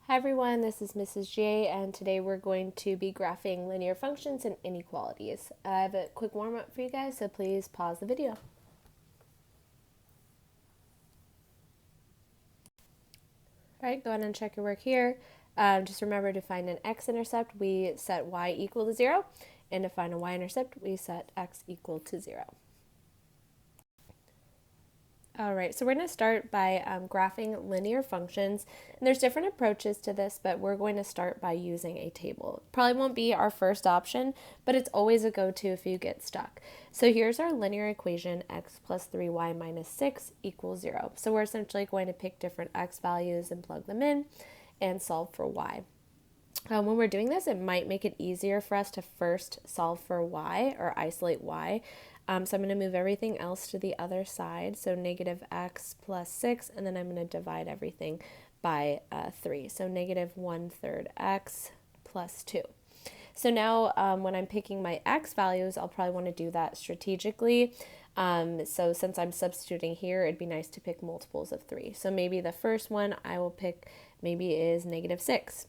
Hi everyone, this is Mrs. J, and today we're going to be graphing linear functions and inequalities. I have a quick warm-up for you guys, so please pause the video. Alright, go ahead and check your work here. Just remember to find an x-intercept, we set y equal to 0, and to find a y-intercept, we set x equal to 0. All right, so we're going to start by graphing linear functions. And there's different approaches to this, but we're going to start by using a table. Probably won't be our first option, but it's always a go-to if you get stuck. So here's our linear equation, x plus 3y minus 6 equals 0. So we're essentially going to pick different x values and plug them in and solve for y. When we're doing this, it might make it easier for us to first solve for y or isolate y. So I'm going to move everything else to the other side. So negative x plus 6, and then I'm going to divide everything by 3. So negative 1/3 x plus 2. So now when I'm picking my x values, I'll probably want to do that strategically. So since I'm substituting here, it'd be nice to pick multiples of 3. So maybe the first one I will pick maybe is negative 6.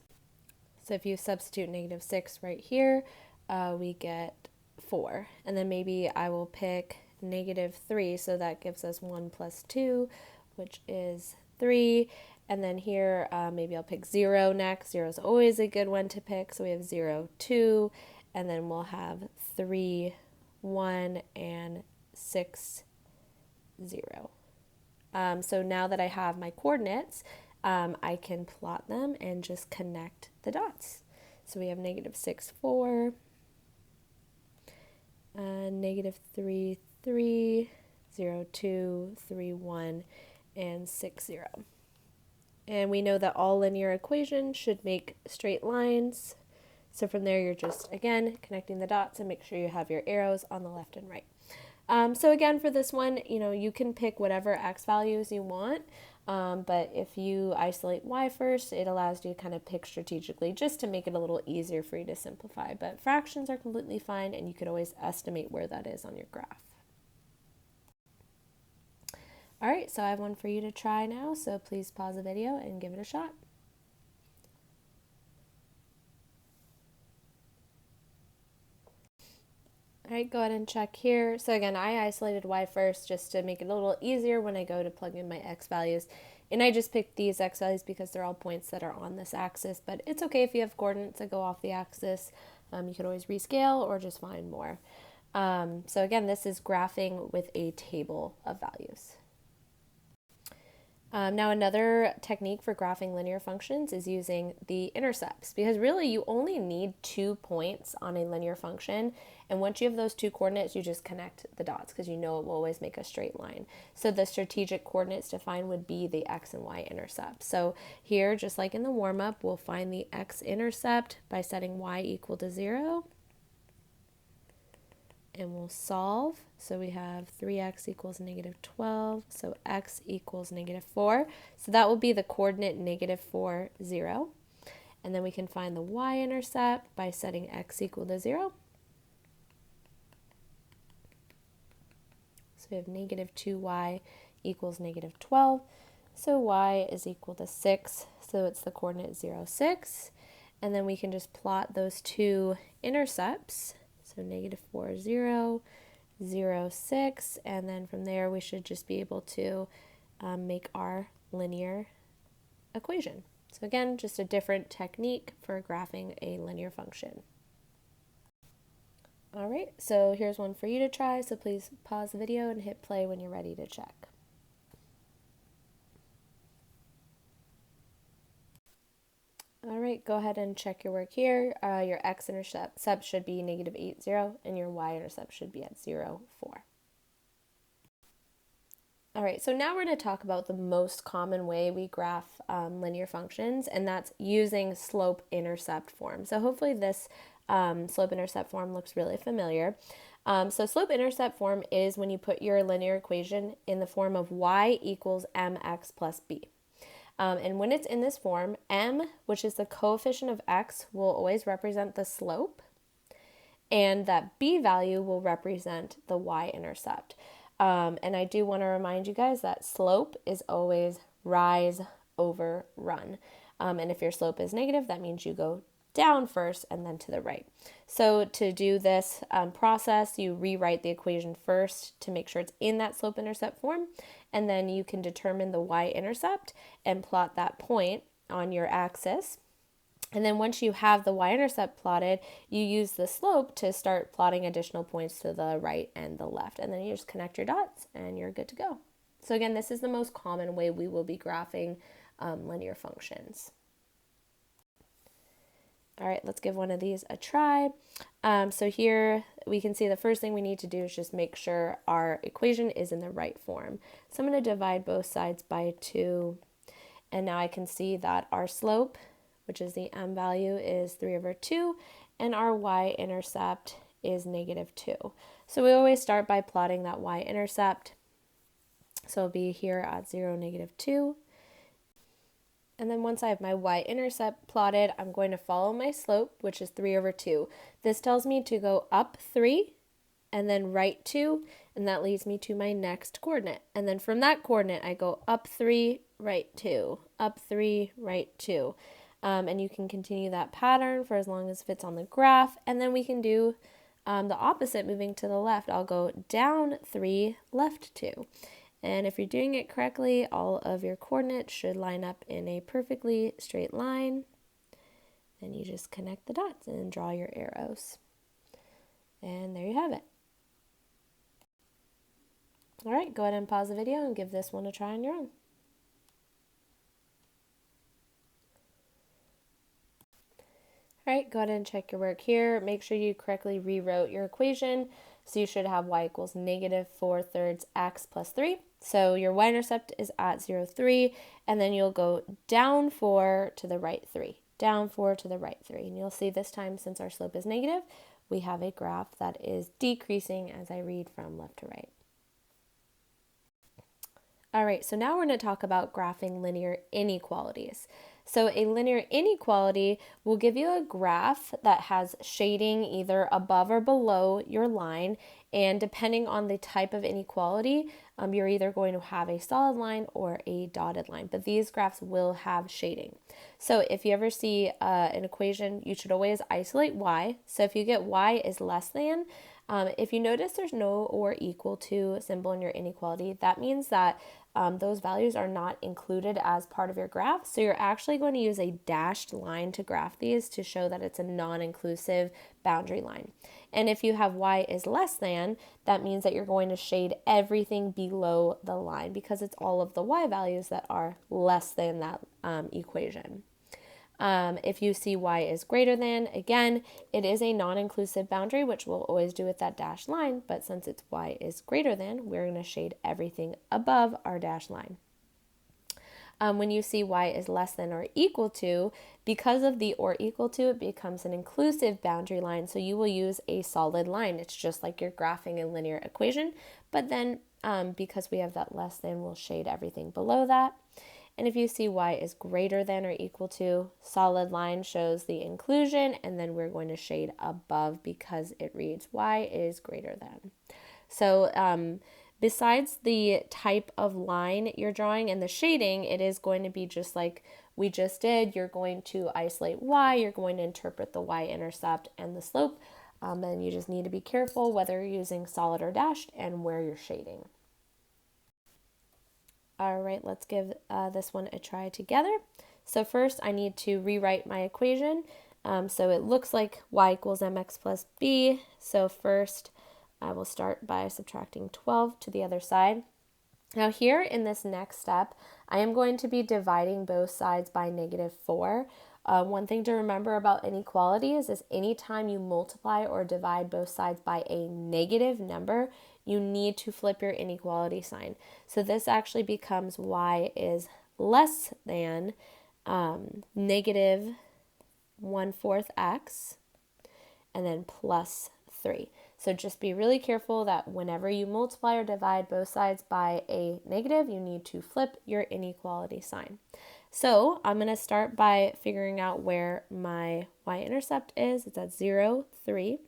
So if you substitute negative 6 right here, we get 4. And then maybe I will pick negative 3, so that gives us 1 plus 2, which is 3. And then here, maybe I'll pick 0 next. 0 is always a good one to pick. So we have 0, 2, and then we'll have 3, 1, and 6, 0. So now that I have my coordinates, I can plot them and just connect the dots. So we have negative 6, 4, negative 3, 3, 0, 2, 3, 1, and 6, 0. And we know that all linear equations should make straight lines. So from there, you're just, again, connecting the dots and make sure you have your arrows on the left and right. So again, for this one, you can pick whatever x values you want, but if you isolate y first, it allows you to kind of pick strategically just to make it a little easier for you to simplify. But fractions are completely fine, and you could always estimate where that is on your graph. All right, so I have one for you to try now, so please pause the video and give it a shot. All right, go ahead and check here. So again, I isolated y first just to make it a little easier when I go to plug in my x values. And I just picked these x values because they're all points that are on this axis, but it's okay if you have coordinates that go off the axis. You could always rescale or just find more. So again, this is graphing with a table of values. Now another technique for graphing linear functions is using the intercepts, because really you only need 2 points on a linear function, and once you have those 2 coordinates, you just connect the dots because you know it will always make a straight line. So the strategic coordinates to find would be the x and y intercepts. So here, just like in the warm-up, we'll find the x-intercept by setting y equal to 0. And we'll solve. So we have 3x equals negative 12, so x equals negative 4. So that will be the coordinate negative 4, 0. And then we can find the y-intercept by setting x equal to 0. So we have negative 2y equals negative 12. So y is equal to 6, so it's the coordinate 0, 6. And then we can just plot those 2 intercepts. So negative 4, 0, 0, 6, and then from there we should just be able to make our linear equation. So again, just a different technique for graphing a linear function. All right, so here's one for you to try, so please pause the video and hit play when you're ready to check. All right, go ahead and check your work here. Your x-intercept should be negative 8, 0, and your y-intercept should be at 0, 4. All right, so now we're going to talk about the most common way we graph linear functions, and that's using slope-intercept form. So hopefully this slope-intercept form looks really familiar. So slope-intercept form is when you put your linear equation in the form of y equals mx plus b. And when it's in this form, m, which is the coefficient of x, will always represent the slope, and that b value will represent the y-intercept. And I do want to remind you guys that slope is always rise over run. And if your slope is negative, that means you go down first and then to the right. So to do this process, you rewrite the equation first to make sure it's in that slope-intercept form, and then you can determine the y-intercept and plot that point on your axis. And then once you have the y-intercept plotted, you use the slope to start plotting additional points to the right and the left. And then you just connect your dots and you're good to go. So again, this is the most common way we will be graphing linear functions. All right, let's give one of these a try. So here we can see the first thing we need to do is just make sure our equation is in the right form. So I'm going to divide both sides by 2. And now I can see that our slope, which is the m value, is 3/2, and our y-intercept is -2. So we always start by plotting that y-intercept. So it'll be here at 0, -2. And then once I have my y-intercept plotted, I'm going to follow my slope, which is 3/2. This tells me to go up 3 and then right 2, and that leads me to my next coordinate. And then from that coordinate, I go up 3, right 2, up 3, right 2. And you can continue that pattern for as long as it fits on the graph. And then we can do the opposite, moving to the left. I'll go down 3, left 2. And if you're doing it correctly, all of your coordinates should line up in a perfectly straight line. And you just connect the dots and draw your arrows. And there you have it. All right, go ahead and pause the video and give this one a try on your own. All right, go ahead and check your work here. Make sure you correctly rewrote your equation. So you should have y equals -4/3 x plus 3. So your y-intercept is at 0, 3, and then you'll go down 4 to the right 3, down 4 to the right 3. And you'll see this time, since our slope is negative, we have a graph that is decreasing as I read from left to right. All right, so now we're going to talk about graphing linear inequalities. So a linear inequality will give you a graph that has shading either above or below your line, and depending on the type of inequality, you're either going to have a solid line or a dotted line, but these graphs will have shading. So if you ever see an equation, you should always isolate y. So if you get y is less than, if you notice there's no or equal to symbol in your inequality, that means that those values are not included as part of your graph. So you're actually going to use a dashed line to graph these to show that it's a non-inclusive boundary line. And if you have y is less than, that means that you're going to shade everything below the line because it's all of the y values that are less than that equation. If you see y is greater than, again, it is a non-inclusive boundary, which we'll always do with that dashed line, but since it's y is greater than, we're going to shade everything above our dashed line. When you see y is less than or equal to, because of the or equal to, it becomes an inclusive boundary line, so you will use a solid line. It's just like you're graphing a linear equation, but then because we have that less than, we'll shade everything below that. And if you see y is greater than or equal to, solid line shows the inclusion, and then we're going to shade above because it reads y is greater than. So besides the type of line you're drawing and the shading, it is going to be just like we just did. You're going to isolate y, you're going to interpret the y-intercept and the slope, and you just need to be careful whether you're using solid or dashed and where you're shading. All right, let's give this one a try together. So first I need to rewrite my equation. So it looks like y equals mx plus b. So first I will start by subtracting 12 to the other side. Now here in this next step, I am going to be dividing both sides by -4. One thing to remember about inequalities is anytime you multiply or divide both sides by a negative number, you need to flip your inequality sign. So this actually becomes y is less than -1/4 x and then plus 3. So just be really careful that whenever you multiply or divide both sides by a negative, you need to flip your inequality sign. So I'm going to start by figuring out where my y-intercept is. It's at 0, 3.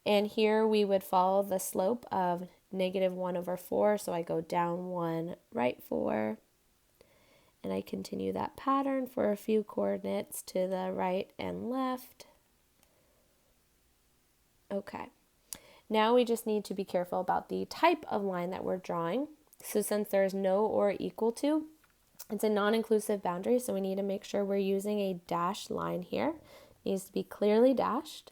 And here we would follow the slope of -1/4. So I go down 1, right 4. And I continue that pattern for a few coordinates to the right and left. Okay. Now we just need to be careful about the type of line that we're drawing. So since there's no or equal to, it's a non-inclusive boundary, so we need to make sure we're using a dashed line here. It needs to be clearly dashed,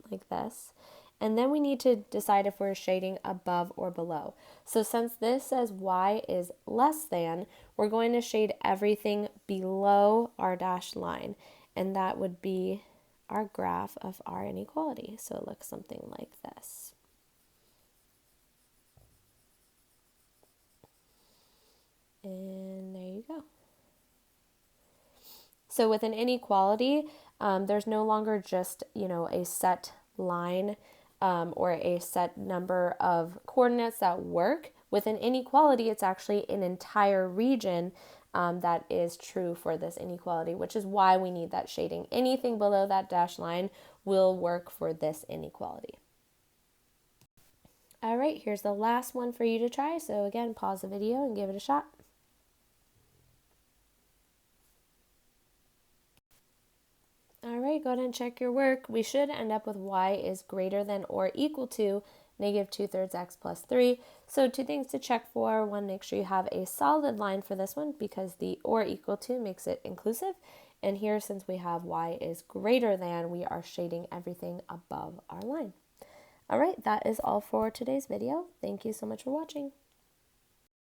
like this. And then we need to decide if we're shading above or below. So since this says y is less than, we're going to shade everything below our dashed line. And that would be our graph of our inequality. So it looks something like this. And there you go. So with an inequality, there's no longer just, a set line or a set number of coordinates that work. With an inequality, it's actually an entire region that is true for this inequality, which is why we need that shading. Anything below that dashed line will work for this inequality. All right, here's the last one for you to try. So again, pause the video and give it a shot. All right, go ahead and check your work. We should end up with y is greater than or equal to negative 2/3 x plus 3. So 2 things to check for. One, make sure you have a solid line for this one because the or equal to makes it inclusive. And here, since we have y is greater than, we are shading everything above our line. All right, that is all for today's video. Thank you so much for watching.